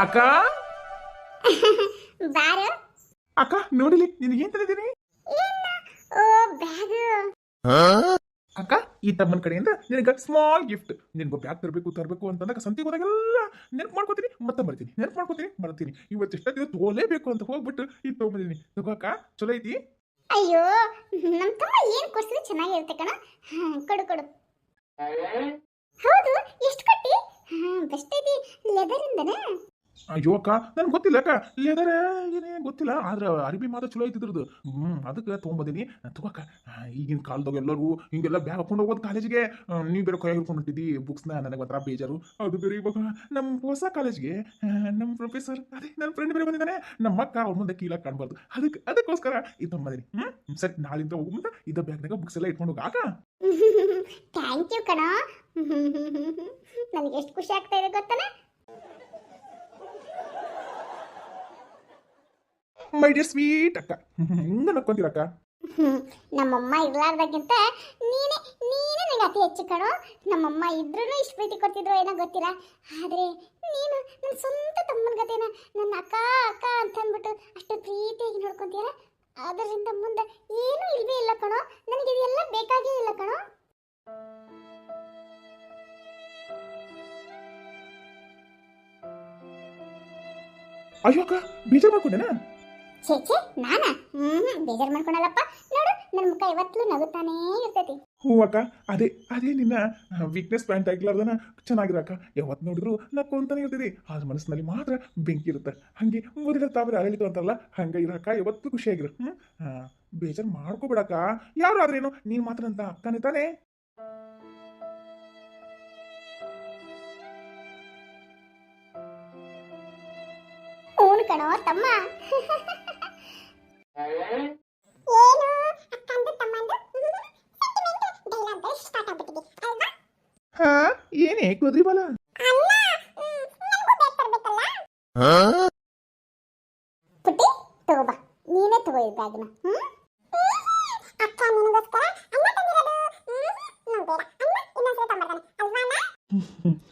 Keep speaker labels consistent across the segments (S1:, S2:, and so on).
S1: ಅಕ್ಕ
S2: ಬಾರ
S1: ಅಕ್ಕ ನೋಡಿಲಿ ನಿನಗೇನ್ ತಂದಿದ್ದೀನಿ
S2: ಓ ಬ್ಯಾಗ್
S1: ಅಕ್ಕ ಈ ತಮ್ಮನ ಕಡೆಯಿಂದ ನಿನಗೆ ಸ್ಮಾಲ್ ಗಿಫ್ಟ್ ನಿನಗೆ ಬ್ಯಾಗ್ ತರಬೇಕು ಅಂತಂದಾಗ ಸಂತಿಗೆ ಹೋದಾಗೆಲ್ಲ ನೆನಪು ಮಾಡ್ಕೋತೀನಿ ಮತ್ತೆ ಬರ್ತೀನಿ ಇವತ್ತು ಎಷ್ಟೊತ್ತಿಗೆ ತಗೋಲೇಬೇಕು ಅಂತ ಹೋಗ್ಬಿಟ್ಟು ಇದು ತೊಗೊಂಬಂದಿನಿ ತಗೋ ಅಕ್ಕ ಚಲೋ ಐತಿ
S2: ಅಯ್ಯೋ ನಮ್ ತಮ್ಮ ಏನ್ ಕೊಡ್ಸಿದ್ರೆ ಚೆನ್ನಾಗಿರುತ್ತೆ ಕಣ ಕೊಡು ಕೊಡು ಹೌದು ಎಷ್ಟು ಕಟ್ಟಿ ಬೆಸ್ಟ್ ಐತಿ ಲೆದರ್ ಇಂದನೇ
S1: ಅಯ್ಯೋ ಅಕ್ಕ ನನ್ಗೆ ಗೊತ್ತಿಲ್ಲ ಅಕ್ಕ ಲೆದರ್ ಏನೇ ಗೊತ್ತಿಲ್ಲ ಆದ್ರೆ ಅರಿಬಿ ಮಾತ್ರ ಚಲೋ ಐತಿದ್ರದ್ದು ಅದಕ್ಕೆ ತೊಗೊಂಬಂದಿನಿ ತಗೋಕ್ಕ ಈಗಿನ ಕಾಲದಾಗ ಎಲ್ಲರೂ ಹಿಂಗೆಲ್ಲ ಬ್ಯಾಗ್ ಹಾಕೊಂಡು ಹೋಗೋದು ಕಾಲೇಜಿಗೆ ನೀವು ಬೇರೆ ಕೈ ಹಿಡ್ಕೊಂಡು ಹೊಂಟಿದ್ದಿ ಬುಕ್ಸ್ನ ನನಗೆ ಒಂಥರ ಬೇಜಾರು ಅದು ಬೇರೆ ಇವಾಗ ನಮ್ಮ ಹೊಸ ಕಾಲೇಜ್ಗೆ ನಮ್ಮ ಪ್ರೊಫೆಸರ್ ಅದೇ ನನ್ನ ಫ್ರೆಂಡ್ ಬೇರೆ ಬಂದಿದ್ದಾನೆ ನಮ್ಮ ಅಕ್ಕ ಅವ್ರ ಮುಂದೆ ಕೀಳಾಗಿ ಕಾಣ್ಬಾರ್ದು ಅದಕ್ಕೋಸ್ಕರ ಇದು ತೊಗೊಂಬಂದಿನಿ ಸರಿ ನಾಳಿಂದ ಹೋಗೋ ಮುಂದೆ ಇದ್ದ ಬ್ಯಾಗ್ನಾಗ ಬುಕ್ಸ್ ಎಲ್ಲ ಇಟ್ಕೊಂಡು ಹೋಗ ಅಕ್ಕ
S2: ಥ್ಯಾಂಕ್ ಯು ಕಣ ನನಗೆ ಎಷ್ಟು ಖುಷಿ ಆಗ್ತಾ ಇದೆ ಗೊತ್ತಾನೆ
S1: ಮೈ ಡಿಯರ್ ಸ್ವೀಟ್ ಅಕ್ಕ ಹಿಂಗ ನಕ್ಕೊಂತೀರಕ್ಕ
S2: ನಮ್ಮಮ್ಮ ಇರ್ಲಾರ್ದಾಗಿಂತ ನೀನೇ ನನಗೆ ಅತಿ ಹೆಚ್ಚು ಕಣೋ ನಮ್ಮಮ್ಮ ಇದ್ರೂ ಇಷ್ಟು ಪ್ರೀತಿ ಕೊಡ್ತಿದ್ರು ಏನೋ ಗೊತ್ತಿಲ್ಲ ಆದರೆ ನೀನು ನನ್ನ ಸ್ವಂತ ತಮ್ಮನ ಗತೆನ ನನ್ನ ಅಕ್ಕ ಅಕ್ಕ ಅಂತ ಅಂದ್ಬಿಟ್ಟು ಅಷ್ಟು ಪ್ರೀತಿಯಾಗಿ ನೋಡ್ಕೊಂತೀಯಲ್ಲ ಅದರಿಂದ ಮುಂದೆ ಏನೂ ಇಲ್ವೇ ಇಲ್ಲ ಕಣೋ ನನಗೆ ಇದೆಲ್ಲ ಬೇಕಾಗೇ ಇಲ್ಲ ಕಣೋ
S1: ಅಯ್ಯೋ ಅಕ್ಕ ಬೇಜಾರು ಮಾಡ್ಕೊಂಡೇನಾ
S2: ಛೇ ನಾನಾ ಬೇಜಾರು ಮಾಡ್ಕೊಳಲ್ಲಪ್ಪ ನೋಡು ನನ್ನ ಮುಖ ಯಾವತ್ತೂ ನಗುತ್ತಾನೇ ಇರ್ತೈತಿ
S1: ಹ್ಞೂ ಅಕ್ಕ ಅದೇ ನಿನ್ನ ವೀಕ್ನೆಸ್ ಪಾಯಿಂಟ್ ಆಗಿಲಾರ್ದನ ಚೆನ್ನಾಗಿರಕ್ಕ ಯಾವತ್ತು ನೋಡಿದ್ರು ನಕ್ಕೊಂತಾನೆ ಇರ್ತೀರಿ ಆದ್ರೆ ಮನಸ್ಸಿನಲ್ಲಿ ಮಾತ್ರ ಬೆಂಕಿ ಇರುತ್ತೆ ಹಂಗೆ ಮುರಿದ ತಾವರೆ ಅರಳಿತು ಅಂತಲ್ಲ ಹಂಗೆ ಇರಕ್ಕ ಯಾವತ್ತೂ ಖುಷಿಯಾಗಿರು ಬೇಜಾರು ಮಾಡ್ಕೋಬೇಡಕ್ಕ ಯಾರು ಆದ್ರೇನು ನೀನು ಮಾತ್ರ ಅಂತ ಅಕ್ಕನೇ ತಾನೇ
S2: ಹ್ಞೂ ಕಣೋ ತಮ್ಮ ಏನು ಅಕ್ಕಂದು ತಮ್ಮಂದು ಸೆಂಟಿಮೆಂಟ್ ಡೈಲಾಗ್ ಸ್ಟಾರ್ಟ್ ಆಗ್ಬಿಟ್ಟಿದೆ ಅಲ್ವಾ
S1: ಹಾ ಏನೇ ಕುದ್ರಿ ಬಲ
S2: ಅಲ್ಲ ನನಗೂ ಬೇಕು ತರಬೇಕಲ್ಲ ಪುಟ್ಟಿ ತಗೋ ಬಾ ನೀನೇ ತಗೋ ಈ ಬ್ಯಾಗ್ನ ಅಕ್ಕ ನಿನಗೋಸ್ಕರ ಅಮ್ಮ ತಂದಿರೋದು ನಂಗೆ ಬೇಡ ಅಮ್ಮ ಇನ್ನೊಂದ್ಸಲ ತಂಬರ್ತಾನೆ ಅಲ್ವಾ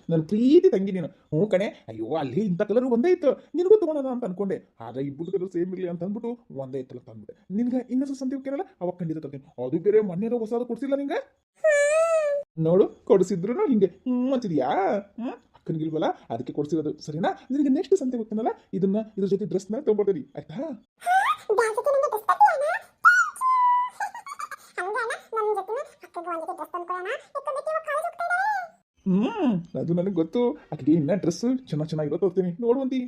S1: ನನ್ನ ಪ್ರೀತಿ ತಂಗಿ ನೀನು ಹ್ಞೂ ಕಣೆ ಅಯ್ಯೋ ಅಲ್ಲಿ ಇಂಥ ಕಲರ್ ಒಂದೇ ಇತ್ತು ನಿನಗೂ ತೊಗೊಳೋಣ ಅಂತ ಅನ್ಕೊಂಡೆ ಆದ್ರೆ ಇಬ್ಬರು ಕಲರ್ ಸೇಮ್ ಇರಲಿ ಅಂತ ಅಂದ್ಬಿಟ್ಟು ಒಂದೇ ಇತ್ತಲ್ಲ ತಂದ್ಬಿಟ್ಟೆ ನಿನ್ಗೆ ಇನ್ನೊಂದು ಸಂತೆ ಹೋಗ್ಯಾನಲ್ಲ ಅವಾಗ ಖಂಡಿತ ತರ್ತೀನಿ ಅದು ಬೇರೆ ಮೊನ್ನೆ ಹೊಸದು ಕೊಡ್ಸಿಲ್ಲ ನಿಂಗೆ ನೋಡು ಕೊಡಿಸಿದ್ರು ಹಿಂಗೆ ಅಂತಿದ್ಯಾ ಅಕ್ಕನಿಗಿಲ್ವಲ್ಲ ಅದಕ್ಕೆ ಕೊಡ್ಸಿರೋದು ಸರಿನಾ ನಿನಗೆ ನೆಕ್ಸ್ಟ್ ಸಂತೆ ಹೋಗ್ತಾನಲ್ಲ ಇದ್ರ ಜೊತೆ ಡ್ರೆಸ್ನ ತೊಗೊಂಬರ್ತೀನಿ ಆಯ್ತಾ ಅದು ನನಗೆ ಗೊತ್ತು ಆಕೆಗೆ ಇನ್ನ ಡ್ರೆಸ್ ಚೆನ್ನಾಗಿರೋ ತೋರ್ತೀನಿ ನೋಡುವಂತಿ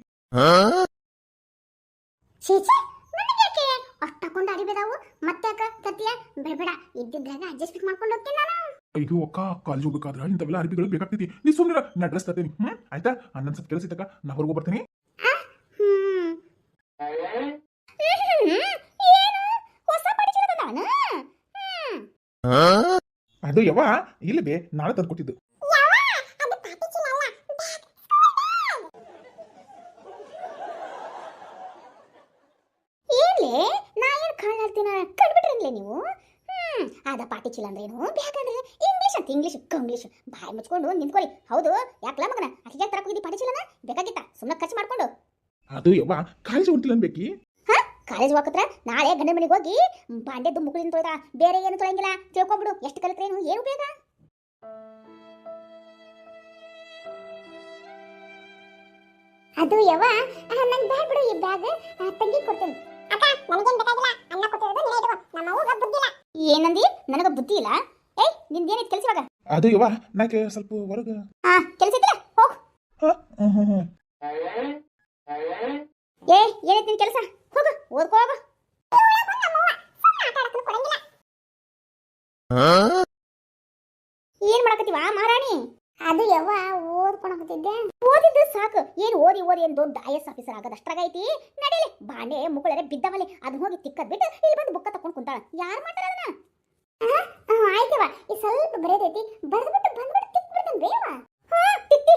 S2: ಅಷ್ಟು ಹಾಕೊಂಡು ಅಡಿಬೇದಾವು ಮತ್ತೆ ಅಕ್ಕ ತರ್ತೀಯ ಬೇಡ ಇದ್ದಿದ್ರಾಗ ಅಡ್ಜಸ್ಟ್ ಮಾಡ್ಕೊಂಡು ಹೋಗ್ತೀನಿ ನಾನು
S1: ಅಯ್ಯೋ ಅಕ್ಕ ಕಾಲೇಜ್ ಹೋಗ್ಬೇಕಾದ್ರೆ ಇಂಥವೆಲ್ಲ ಅರ್ಬಿಗಳು ಬೇಕಾಗ್ತೈತಿ ನೀ ಸುಮ್ಮನೆ ನಾ ಡ್ರೆಸ್ ತರ್ತೀನಿ ಆಯ್ತಾ ನನ್ನ ಸ್ವಲ್ಪ ಕೆಲಸ ಇತ್ತಕ್ಕ ನಾ ಹೊರಗೆ ಬರ್ತೀನಿ ಅದು ಯಾವ ಇಲ್ಲಿ ಬೇ ನಾಳೆ ತಂದು ಕೊಟ್ಟಿದ್ದು
S2: ನೀವು ಅದ ಪಾಟಿ ಚೀಲ ಅಂದ್ರೆ ಏನು ಬ್ಯಾಗ್ ಅಂದ್ರೆ ಇಂಗ್ಲಿಷ್ ಬಾಯಿ ಮುಚ್ಕೊಂಡು ನಿಂತ್ಕೊಳ್ಳಿ ಹೌದು ಯಾಕಲ ಮಗನ ಅತಿಗೆ ತರಕ ಹೋಗಿದ್ದಿ ಪಾಟಿ ಚೀಲನ ಬೇಕಾಗಿತ್ತ ಸುಮ್ಮನೆ ಖರ್ಚು ಮಾಡ್ಕೊಂಡು
S1: ಅದು ಯವ್ವ ಕಾಲೇಜ್ ಹೊಂಟಿಲ್ಲ ಅನ್ಬೇಕಿ
S2: ಕಾಲೇಜ್ ಹೋಗತ್ರ ನಾಳೆ ಗಂಡ ಮನೆಗೆ ಹೋಗಿ ಬಾಂಡೆದ್ದು ಮುಗುಳಿನ ತೊಳೆದ ಬೇರೆ ಏನು ತೊಳೆಯಂಗಿಲ್ಲ ತಿಳ್ಕೊಂಬಿಡು ಎಷ್ಟು ಕಲಿತ್ರೇನು ಏನು ಬೇಗ ಅದು ಯವ್ವ ನಂಗೆ ಬ್ಯಾಗ್ ಬಿಡು ಈ ಬ್ಯಾಗ್ ತಂಗಿ ಕೊಡ್ತೇನೆ ಅಕ್ಕ ನನಗೇನು ಬೇಕಾಗಿಲ್ಲ ಅನ್ನ ಕೊಟ್ಟಿರೋದು ನೀನೇ ಇಟ್ಕೋ ನಮ್ಮ ಅವ್ವಗ ಬುದ್ಧಿ ಇಲ್ಲ ಏನಂದಿ ನನಗ ಬುದ್ಧಿ ಇಲ್ಲ ಏಯ್ ನಿಂದೇನೈತೆ ಕೆಲಸ ಇವಾಗ
S1: ಅದು ಯವ್ವ ನಾಕೆ ಸ್ವಲ್ಪ ಹೊರಗೆ
S2: ಕೆಲಸ ಇದ್ರೆ ಹೋಗು ಏ ಏನೈತೆ ನಿನ್ ಕೆಲಸ ಹೋಗು ಓದ್ಕೋ ಹೋಗು ಏನ್ ಮಾಡಕತ್ತೀವ ಮಹಾರಾಣಿ ಅದು ಯವ್ವ ಓದ್ಕೊಳಕತ್ತಿದ್ದೆ ಓದಿದ್ದು ಸಾಕು ಏನು ಓದಿ ಏನು ದೊಡ್ಡ IAS ಆಫೀಸರ್ ಆಗೋದು ಅಷ್ಟ್ರಾಗೈತಿ ನಡೀಲಿ ಬಾಂಡೆ ಮುಕ್ಕಳರೆ ಬಿದ್ದವಲ್ಲಿ ಅದು ಹೋಗಿ ತಿಕ್ಕದ್ ಬಿಟ್ಟು ಇಲ್ಲಿ ಬಂದು ಬುಕ್ಕ ತಕೊಂಡು ಕುಂತಾಳ ಯಾರು ಮಾಡ್ತಾರ ಅದನ್ನ ಆಯ್ತವ ಈ ಸ್ವಲ್ಪ ಬರೆದೈತಿ ಬರ್ದ್ಬಿಟ್ಟು ಬಂದ್ಬಿಟ್ಟು ತಿಕ್ಬಿಡ್ತಾನೆ ಬೇವ ತಿತ್ತಿ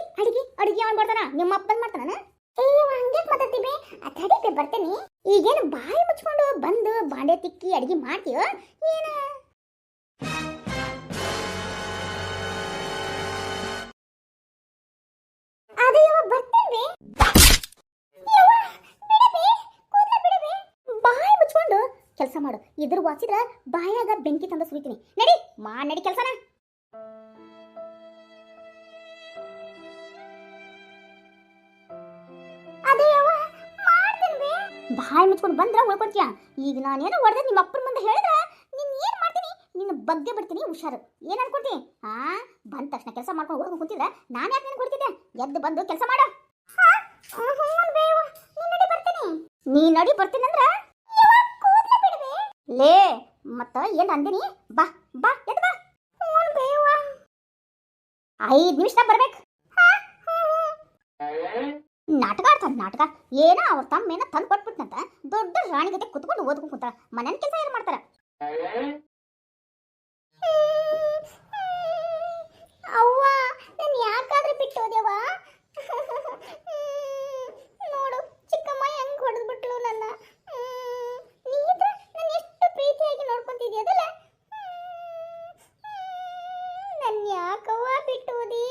S2: ಅಡಿಗೆ ಅವನ್ ಬರ್ತಾನ ನಿಮ್ಮ ಅಪ್ಪನ್ ಮಾಡ್ತಾನ ಹಂಗೆ ಮಾತಾಡ್ತೀವಿ ತಡಿಪೆ ಬರ್ತೇನೆ ಈಗೇನು ಬಾಯಿ ಮುಚ್ಕೊಂಡು ಬಂದು ಬಾಂಡೆ ತಿಕ್ಕಿ ಅಡಿಗೆ ಮಾಡ್ತೀವ ಏನ ಕೆಲಸ ಮಾಡು. ಇದ್ರ ವಾಸಿದ್ರ ಬಾಯಾಗ ಬೆಂಕಿ ತಂದ ಸುರಿತೀನಿ. ನಡಿ ನಡಿ ಕೆಲಸನ. ಬಾಯಿ ಮುಚ್ಕೊಂಡು ಬಂದ್ರ ಉಳ್ಕೊಳ್ತೀಯ. ಈಗ ನಾನೇನೋ ಹೊಡೆದ ನಿಮ್ಮ ಅಪ್ಪನ ಮುಂದೆ ಹೇಳಿದ್ರ ನೀನ್ ಏನ್ ಮಾಡ್ತೀನಿ, ನಿನ್ನ ಬಗ್ಗೆ ಬಿಡ್ತೀನಿ. ಹುಷಾರು. ಏನ್ ಅನ್ಕೊಳ್ತಿ? ಬಂದ ತಕ್ಷಣ ಕೆಲಸ ಮಾಡ್ಕೊಂಡು ಹೋಗಿ ಕೂತಿದ್ರೆ ನಾನು ಯಾಕೆ ನಿನ್ ಕೊಡ್ತಿದ್ದೆ? ಎದ್ದು ಬಂದು ಕೆಲಸ ಮಾಡು. ನೀ ನಡಿ ಬರ್ತೀನಿ ಅಂದ್ರ ಲೇ ಮತ್ತ ಏನ್ ಅಂದಿನಿ? ಬಾ ಬಾ ಎದ್ದು ಬಾ. 5 ನಿಮಿಷದಾಗ ಬರ್ಬೇಕು. ನಾಟಕ ಆಡ್ತಾರ ನಾಟಕ. ಏನೋ ಅವ್ರ ತಮ್ಮೇನ ತಂದು ಕೊಟ್ಬಿಟ್ನಂತ ದೊಡ್ಡ ರಾಣಿ ಗತೆ ಕುತ್ಕೊಂಡು ಓದ್ಕೊಂಡು ಕುಂತಾರ. ಮನೇನ ಕೆಲಸ ಏನ್ ಮಾಡ್ತಾರ? ಅವ್ವ ನಾನು ಯಾಕಾದ್ರೆ ಬಿಟ್ಟು ಹೋದೆವ? ನೋಡು ಚಿಕ್ಕಮ್ಮ ಹೆಂಗ್ ಹೊಡೆದ್ಬಿಟ್ಲು ನನ್ನ. ನೀ ಇದ್ರೆ ನಾನು ಎಷ್ಟು ಪ್ರೀತಿಯಾಗಿ ನೋಡ್ಕೊಂತಿದ್ಯದಲ್ಲ. ನನ್ನ ಯಾಕವ್ವ ಬಿಟ್ಟು ಹೋದಿ?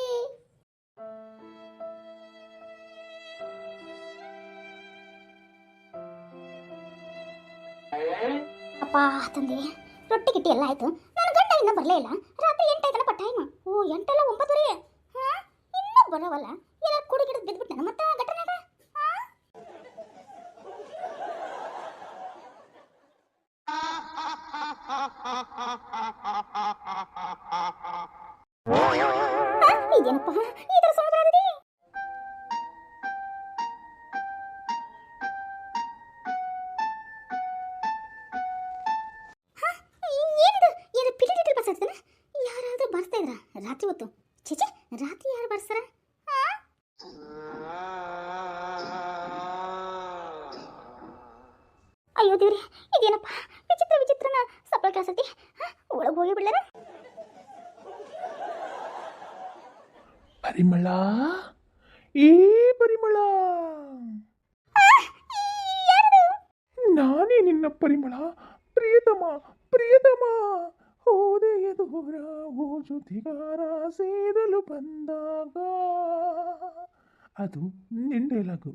S2: ಅಪ್ಪ ತಂದೆ ರೊಟ್ಟಿ ಗಿಟ್ಟಿ ಎಲ್ಲ ಆಯ್ತು. ನನ್ನ ಗಂಡ ಇನ್ನೂ ಬರಲೇ ಇಲ್ಲ. ರಾತ್ರಿ 8 ಆಯ್ತಲ್ಲ ಟೈಮ್. 8 ಅಲ್ಲ 9:30. ಇನ್ನೂ ಬರವಲ್ಲ. ಎಲ್ಲ ಕುಡಿ ಗಿಡದ ಬಿದ್ಬಿಟ್ಟು ನನ್ನ ಮತ್ತೆ ಘಟನೆಗ. ಇದೇನಪ್ಪ ಈ ಥರ ಸಮುದ್ರ ಆಗಿದೆ? ಯಾರಾದ್ರೂ ಬರ್ತಾ ಇದ್ರ ರಾತ್ರಿ ಹೊತ್ತು? ಚಿಚೆ, ರಾತ್ರಿ ಯಾರು ಬರ್ಸ್ತಾರ? ಅಯ್ಯೋ ದೇವ್ರಿ, ಇದೇನಪ್ಪ ವಿಚಿತ್ರ ವಿಚಿತ್ರನ ಸಪ್ಲ ಕ್ಲಾಸ್ ಐತಿ. ಒಳಗೆ ಹೋಗಿ ಬಿಡ್ಲಾರ.
S1: ಪರಿಮಳ, ಏ ಪರಿಮಳ, ನಾನೇ ನಿನ್ನ ಪರಿಮಳ. ಪ್ರಿಯತಮ ಪ್ರಿಯತಮ, ಹೋದೆಯ ದೂರ ಓ ಜೊತೆಗಾರ, ಸೇರಲು ಬಂದಾಗ. ಅದು ನಿಂಡೆಲಗು.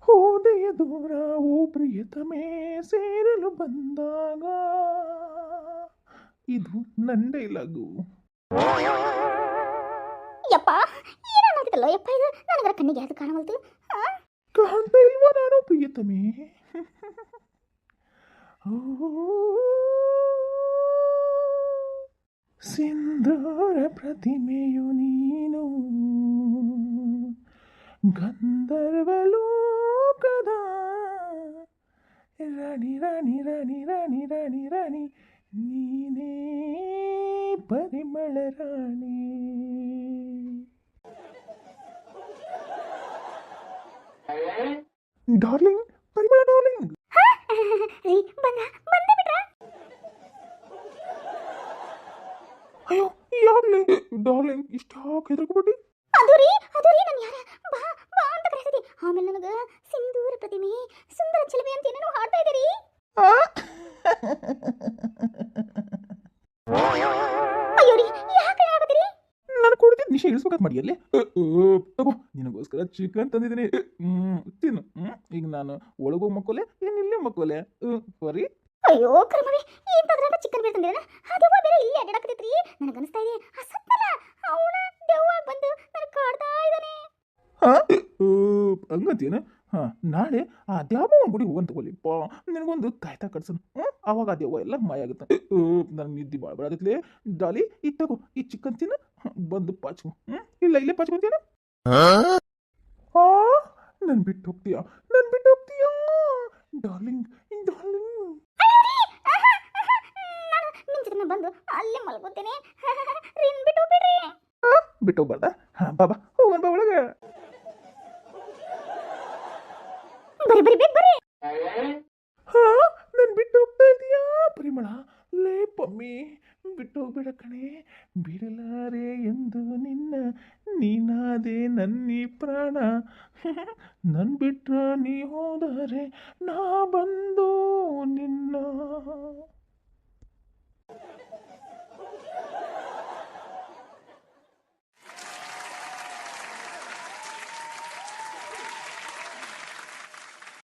S1: ಹೋದೆಯ ದೂರ ಓ ಪ್ರಿಯತಮೇ, ಸೇರಲು ಬಂದಾಗ. ಇದು ನಂಡೆಲಗು.
S2: ಯಪ್ಪ ಏನಾಗಿತ್ತಲ್ಲ ಯಪ್ಪ, ಇದು ನನಗರ ಕಣ್ಣಿಗೆ ಅದು ಕಾಣವಲ್ತು.
S1: ಕಾಣ್ತಾ ಇಲ್ವಾ ನಾನು ಪ್ರಿಯತಮೇ? ಸಿಂಧೂರ ಪ್ರತಿಮೆಯು ನೀನು, ಗಂಧರ್ವಲೋಕದ ರಾಣಿ ರಾಣಿ ರಾಣಿ ರಾಣಿ ರಾಣಿ ರಾಣಿ, ನೀನೇ ಪರಿಮಳ ರಾಣಿ. ಡಾರ್ಲಿಂಗ್, ಪರಿಮಳ ಡಾರ್ಲಿಂಗ್.
S2: ಬಂದೆ ಬಿಟ್ರ?
S1: ಅಯ್ಯೋ ಯಾವ್ಲಿ ಡಾರ್ಲಿಂಗ್, ಇಷ್ಟ ಹೆದರ್ಕೊಬಿಟ್ಟಿ?
S2: ಅದು ರೀ ನಾನು ಯಾರ ಬಾ ಬಾ ಅಂತ ಕರೆಸಿದಿ. ಆಮೇಲೆ ನನಗೆ ಸಿಂಧೂರ ಪ್ರತಿಮೆ ಸುಂದರ ಚೆಲುವೆ ಅಂತ ಏನೇನೋ ಹಾಡ್ತಾ ಇದ್ದೀರಿ. ಅಯ್ಯೋ ರೀ ಯಾಕೆ ಆಗತ್ತೀರಿ?
S1: ನಾನು ಕೊಡ್ತಿದ್ದು ನಿಶೆ ಇಳಿಸ್ಬೇಕಂತ ಮಾಡಿಯಲ್ಲಿ. ತಗೋ ನಿನಗೋಸ್ಕರ ಚಿಕನ್ ತಂದಿದ್ದೀನಿ, ತಿನ್ನು. ಈಗ ನಾನು ಒಳಗೋಗಿ ಮಕ್ಕೋಲೆ, ಏನ್ ಇಲ್ಲೇ ಮಕ್ಕೋಲೆ? ಬರೀ
S2: ಅಯ್ಯೋ ಕ್ರಮವೇ, ಇಂಥದ್ರಾಗ ಚಿಕನ್ ಬೇರೆ ತಂದಿರಲ್ಲ. ಅದೆವ್ವ ಬೇರೆ ಇಲ್ಲಿ ಅಡ್ಡಾಡಕತ್ತೈತ್ರಿ. ನನಗನ್ನಿಸ್ತಾ ಇದೆ ಆ ಸತ್ತಲ್ಲ ಅವನ ದೆವ್ವ ಬಂದು ನನಗೆ ಕಾಡ್ತಾ ಇದ್ದಾನೆ.
S1: ಹಂಗಂತೀನ? ನಾಳೆ ಆ ದ್ಯಾಮವ್ವನ ಗುಡಿ ಹೋಗಂತ ತಗೊಳ್ಳಿಪ್ಪ. ನಿನಗೊಂದು ತಾಯ್ತಾ ಕಟ್ಸನ್. ಅವಾಗ ಆ ದೆವ್ವ ಎಲ್ಲ ಮಾಯ ಆಗುತ್ತೆ. ನನಗೆ ನಿದ್ದೆ ಭಾಳ ಬರತ್ತಲೇ. ಡಾಲಿ ಇದು ತಗೋ, ಈ ಚಿಕನ್ ತಿನ್ನು, ಬಂದು ಪಾಚು. ಇಲ್ಲ ಇಲ್ಲೇ ಪಾಚ್ಕೊಂತೀನ. ನನ್ ಬಿಟ್ಟು ಹೋಗ್ತೀಯಾ? ನನ್ ಬಿಟ್ಟು ಹೋಗ್ತೀಯಾ ಡಾರ್ಲಿಂಗ್? ಡಾರ್ಲಿಂಗ್
S2: ನಿಮ್ ಜೊತೆ ಬಂದು ಅಲ್ಲೇ ಮಲ್ಕೋತೇನೆ. ಬಿಟ್ಟು ಬಿಡ್ರಿ.
S1: ಬಿಟ್ಟು ಹೋಗ್ಬಾರ್ದ? ಬಾಬಾ ಹೋಗೋಣ ಬಾ ಒಳಗೆ.
S2: ಬರಿ ಬರಿ ಬೇಗ ಬರ್ರಿ.
S1: ನನ್ ಬಿಟ್ಟು ಹೋಗ್ತಾ ಇದೀಯಾ ಪರಿಮಳ? ಲೇ ಪಮ್ಮಿ, ಬಿಟ್ಟು ಹೋಗ್ಬೇಡ ಕಣೆ. ಬಿಡಲಾರೆ ಎಂದು ನಿನ್ನ, ನೀನಾದೆ ನನ್ನಿ ಪ್ರಾಣ. ನನ್ ಬಿಟ್ರ ನೀ ಹೋದರೆ ನಾ ಬಂದು ನಿನ್ನ